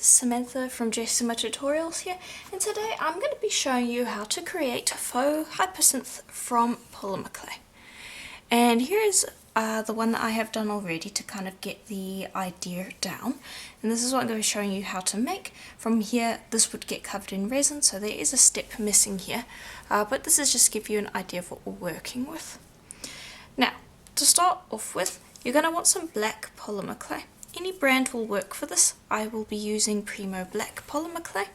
Samantha from Jessima Tutorials here, and today I'm going to be showing you how to create faux hypersthene from polymer clay. And here's the one that I have done already to kind of get the idea down, and this is what I'm going to be showing you how to make. From here this would get covered in resin, so there is a step missing here, but this is just to give you an idea of what we're working with. Now to start off with, you're going to want some black polymer clay. Any brand will work for this. I will be using Primo Black polymer clay,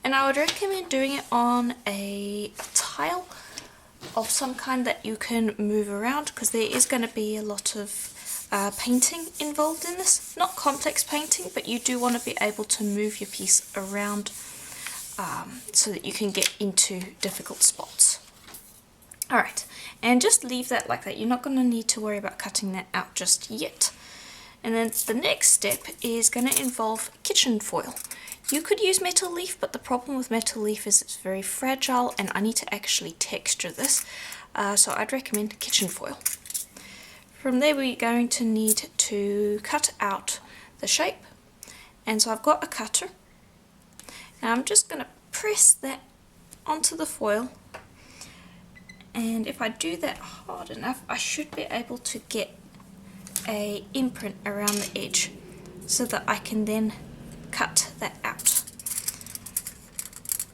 and I would recommend doing it on a tile of some kind that you can move around, because there is going to be a lot of painting involved in this. Not complex painting, but you do want to be able to move your piece around so that you can get into difficult spots. Alright, and just leave that like that. You're not going to need to worry about cutting that out just yet. And then the next step is going to involve kitchen foil. You could use metal leaf, but the problem with metal leaf is it's very fragile and I need to actually texture this, so I'd recommend kitchen foil. From there we're going to need to cut out the shape, and so I've got a cutter. Now I'm just going to press that onto the foil, and if I do that hard enough I should be able to get a imprint around the edge so that I can then cut that out.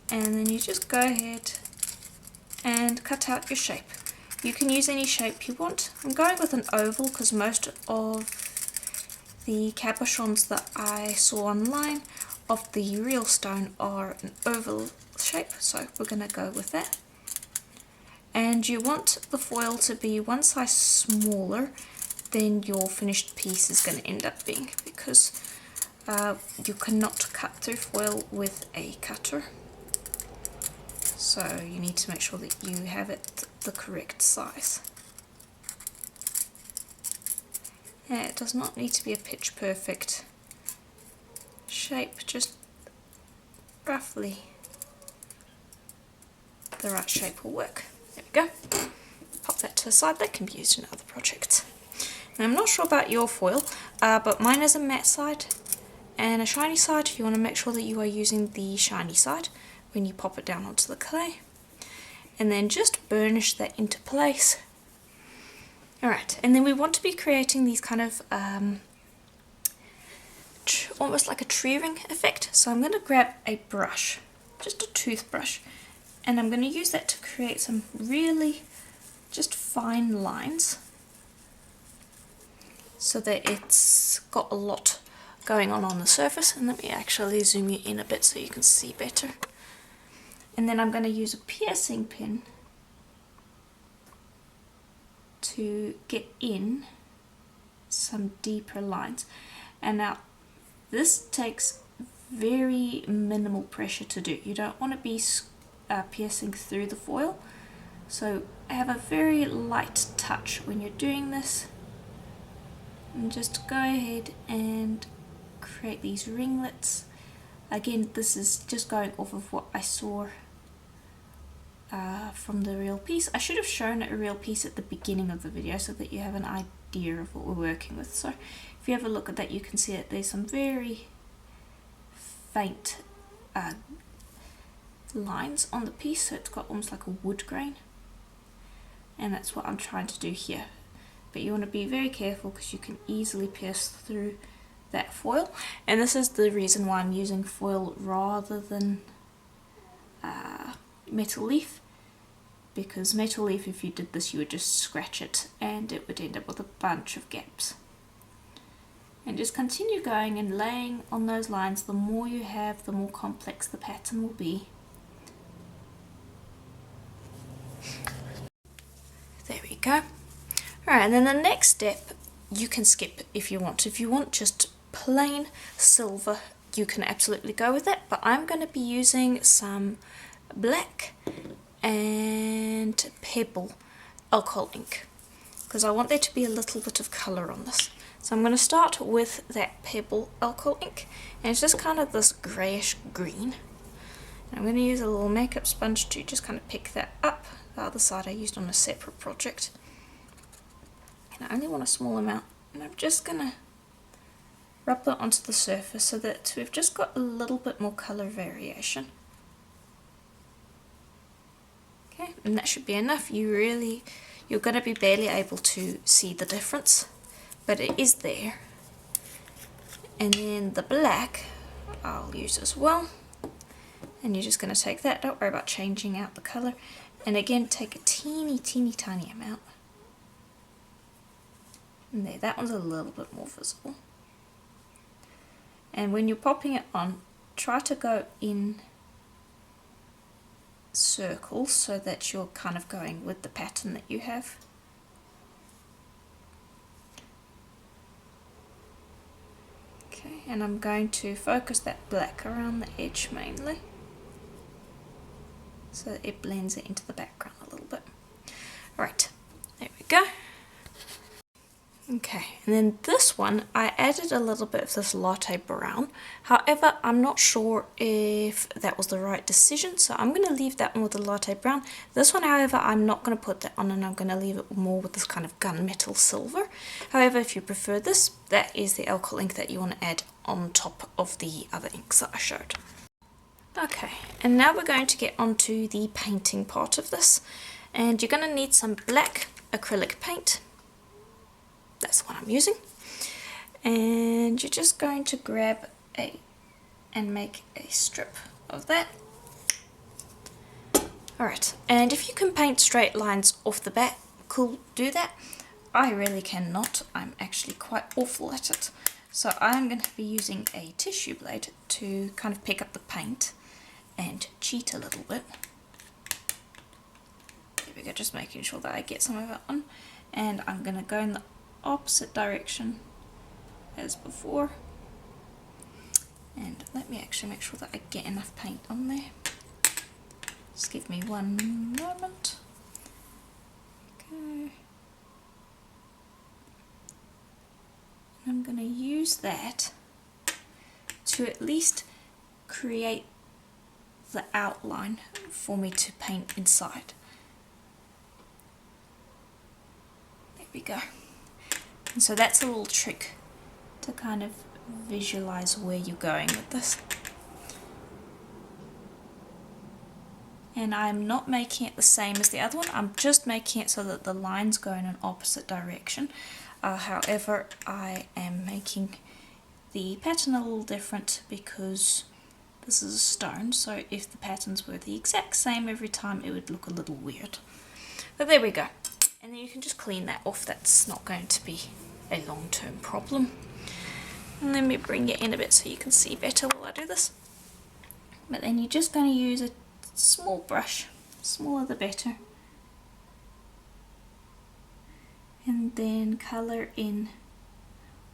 And then you just go ahead and cut out your shape. You can use any shape you want. I'm going with an oval because most of the cabochons that I saw online of the real stone are an oval shape, so we're going to go with that. And you want the foil to be one size smaller than your finished piece is going to end up being, because you cannot cut through foil with a cutter, so you need to make sure that you have it the correct size. Yeah, it does not need to be a pitch perfect shape, just roughly the right shape will work. There we go. Pop that to the side. That can be used in other projects. Now, I'm not sure about your foil, but mine is a matte side and a shiny side. You want to make sure that you are using the shiny side when you pop it down onto the clay, and then just burnish that into place. Alright, and then we want to be creating these kind of almost like a tree ring effect. So I'm going to grab a brush, just a toothbrush, and I'm going to use that to create some really just fine lines, so that it's got a lot going on the surface. And let me actually zoom you in a bit so you can see better. And then I'm going to use a piercing pin to get in some deeper lines. And now this takes very minimal pressure to do. You don't want to be piercing through the foil, so have a very light touch when you're doing this. And just go ahead and create these ringlets. Again, this is just going off of what I saw from the real piece. I should have shown a real piece at the beginning of the video so that you have an idea of what we're working with. So if you have a look at that, you can see that there's some very faint lines on the piece, so it's got almost like a wood grain, and that's what I'm trying to do here. But you want to be very careful because you can easily pierce through that foil, and this is the reason why I'm using foil rather than metal leaf, because metal leaf, if you did this, you would just scratch it and it would end up with a bunch of gaps. And just continue going and laying on those lines. The more you have, the more complex the pattern will be. There we go. Alright, and then the next step you can skip if you want. If you want just plain silver, you can absolutely go with that, but I'm going to be using some black and pebble alcohol ink because I want there to be a little bit of colour on this. So I'm going to start with that pebble alcohol ink, and it's just kind of this greyish green. And I'm going to use a little makeup sponge to just kind of pick that up. The other side I used on a separate project. And I only want a small amount, and I'm just going to rub that onto the surface so that we've just got a little bit more colour variation. Okay, and that should be enough. You're going to be barely able to see the difference, but it is there. And then the black I'll use as well. And you're just going to take that, don't worry about changing out the colour. And again, take a teeny tiny amount. And there, that one's a little bit more visible. And when you're popping it on, try to go in circles so that you're kind of going with the pattern that you have. Okay, and I'm going to focus that black around the edge mainly, so that it blends it into the background a little bit. Right, there we go. Okay, and then this one, I added a little bit of this latte brown. However, I'm not sure if that was the right decision, so I'm going to leave that one with the latte brown. This one, however, I'm not going to put that on, and I'm going to leave it more with this kind of gunmetal silver. However, if you prefer this, that is the alcohol ink that you want to add on top of the other inks that I showed. Okay, and now we're going to get onto the painting part of this, and you're going to need some black acrylic paint. That's what I'm using, and you're just going to grab and make a strip of that. Alright, and if you can paint straight lines off the bat, cool, do that. I really cannot. I'm actually quite awful at it, so I'm going to be using a tissue blade to kind of pick up the paint and cheat a little bit. There we go, just making sure that I get some of it on, and I'm going to go in the opposite direction as before, and let me actually make sure that I get enough paint on there. Just give me one moment. Okay, I'm going to use that to at least create the outline for me to paint inside. There we go. And so that's a little trick to kind of visualize where you're going with this. And I'm not making it the same as the other one, I'm just making it so that the lines go in an opposite direction. However, I am making the pattern a little different because this is a stone, so if the patterns were the exact same every time, it would look a little weird. But there we go. And then you can just clean that off, that's not going to be a long-term problem. And let me bring it in a bit so you can see better while I do this. But then you're just going to use a small brush, smaller the better, and then colour in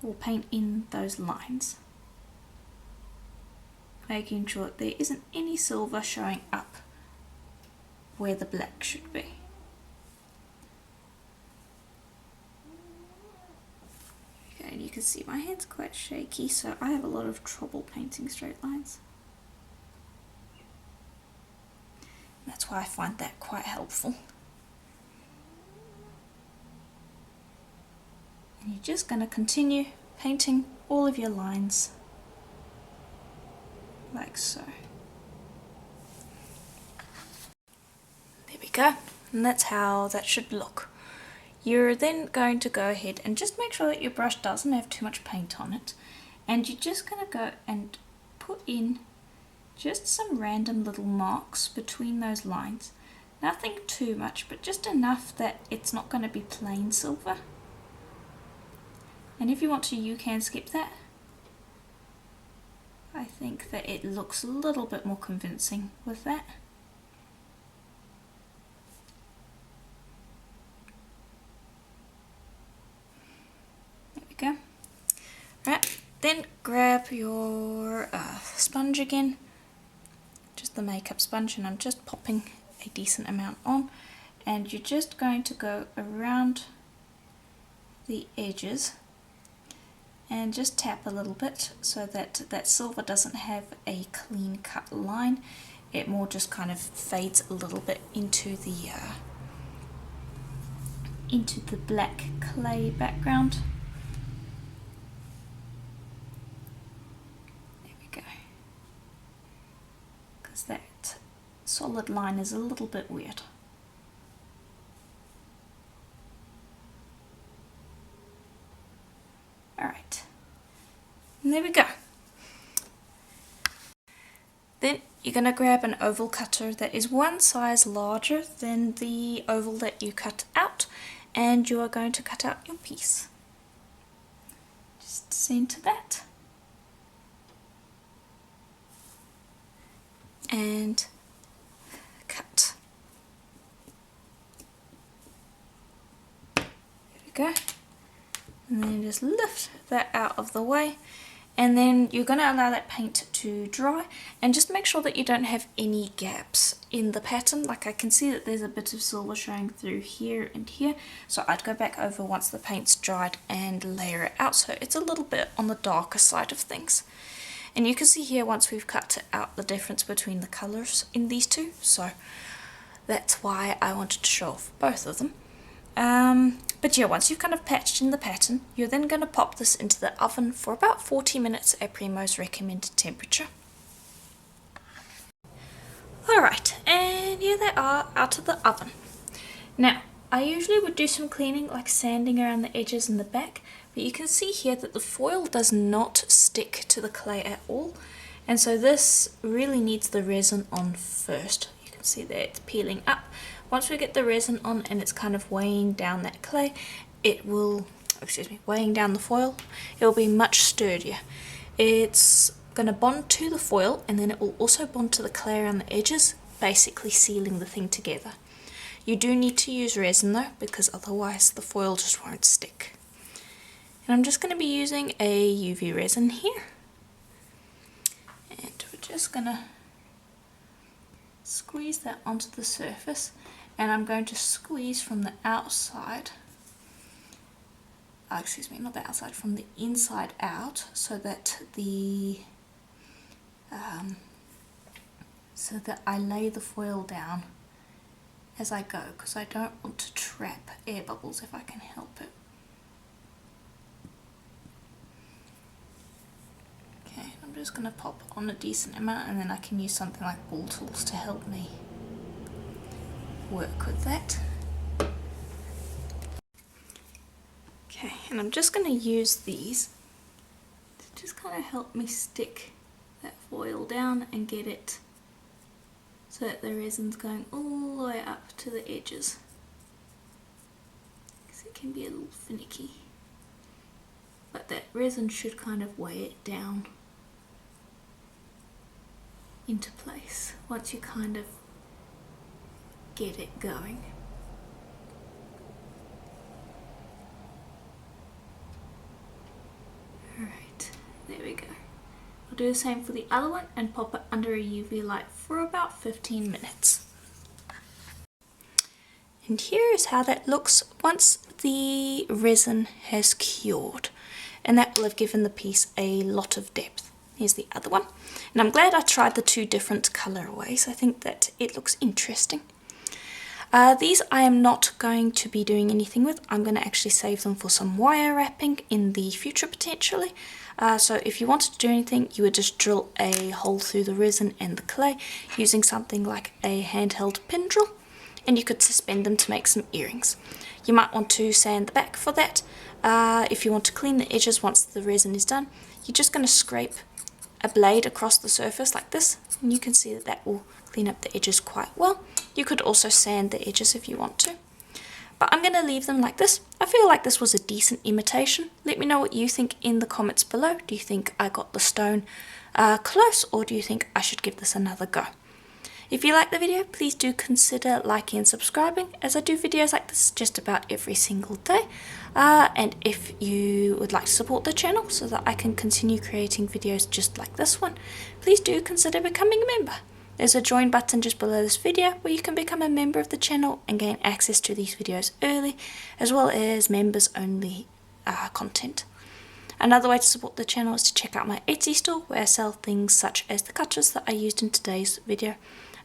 or paint in those lines, making sure that there isn't any silver showing up where the black should be. And you can see my hand's quite shaky, so I have a lot of trouble painting straight lines. That's why I find that quite helpful. And you're just going to continue painting all of your lines like so. There we go, and that's how that should look. You're then going to go ahead and just make sure that your brush doesn't have too much paint on it, and you're just going to go and put in just some random little marks between those lines. Nothing too much, but just enough that it's not going to be plain silver. And if you want to, you can skip that. I think that it looks a little bit more convincing with that. Go. Right, then grab your sponge again, just the makeup sponge, and I'm just popping a decent amount on, and you're just going to go around the edges and just tap a little bit so that that silver doesn't have a clean cut line. It more just kind of fades a little bit into the black clay background. because that solid line is a little bit weird. Alright, and there we go. Then you're going to grab an oval cutter that is one size larger than the oval that you cut out, and you are going to cut out your piece. Just center that. And cut. There we go. And then just lift that out of the way. And then you're going to allow that paint to dry, and just make sure that you don't have any gaps in the pattern. Like I can see that there's a bit of silver showing through here and here, so I'd go back over once the paint's dried and layer it out so it's a little bit on the darker side of things. And you can see here once we've cut out the difference between the colours in these two, so that's why I wanted to show off both of them. But yeah, once you've kind of patched in the pattern, you're then going to pop this into the oven for about 40 minutes at Primo's recommended temperature. Alright, and here they are out of the oven. Now, I usually would do some cleaning, like sanding around the edges and the back, but you can see here that the foil does not stick to the clay at all, and so this really needs the resin on first. You can see that it's peeling up. Once we get the resin on and it's kind of weighing down that clay, it will, weighing down the foil, it will be much sturdier. It's going to bond to the foil, and then it will also bond to the clay around the edges, basically sealing the thing together. You do need to use resin though, because otherwise the foil just won't stick. And I'm just going to be using a UV resin here. And we're just going to squeeze that onto the surface. And I'm going to squeeze from the outside, not the outside, from the inside out, so that I lay the foil down as I go, because I don't want to trap air bubbles if I can help it. Okay, I'm just going to pop on a decent amount, and then I can use something like ball tools to help me work with that. Okay, and I'm just going to use these to just kind of help me stick that foil down and get it so that the resin's going all the way up to the edges, because it can be a little finicky, but that resin should kind of weigh it down into place once you kind of get it going. Alright, there we go. I'll do the same for the other one and pop it under a UV light for about 15 minutes. And here is how that looks once the resin has cured, and that will have given the piece a lot of depth. Here's the other one, and I'm glad I tried the two different colorways. I think that it looks interesting. These I am not going to be doing anything with. I'm going to actually save them for some wire wrapping in the future potentially. So if you wanted to do anything, you would just drill a hole through the resin and the clay using something like a handheld pin drill, and you could suspend them to make some earrings. You might want to sand the back for that. If you want to clean the edges once the resin is done, you're just going to scrape a blade across the surface like this, and you can see that that will clean up the edges quite well. You could also sand the edges if you want to, but I'm going to leave them like this. I feel like this was a decent imitation. Let me know what you think in the comments below. Do you think I got the stone close, or do you think I should give this another go? If you like the video, please do consider liking and subscribing, as I do videos like this just about every single day. And if you would like to support the channel so that I can continue creating videos just like this one, please do consider becoming a member. There's a join button just below this video where you can become a member of the channel and gain access to these videos early, as well as members only content. Another way to support the channel is to check out my Etsy store, where I sell things such as the cutters that I used in today's video,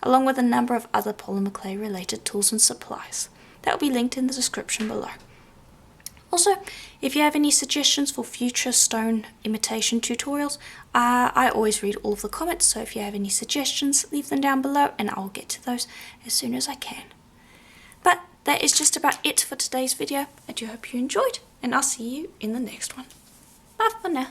along with a number of other polymer clay related tools and supplies. That will be linked in the description below. Also, if you have any suggestions for future stone imitation tutorials, I always read all of the comments, so if you have any suggestions, leave them down below and I'll get to those as soon as I can. But that is just about it for today's video. I do hope you enjoyed, and I'll see you in the next one. Bye for now.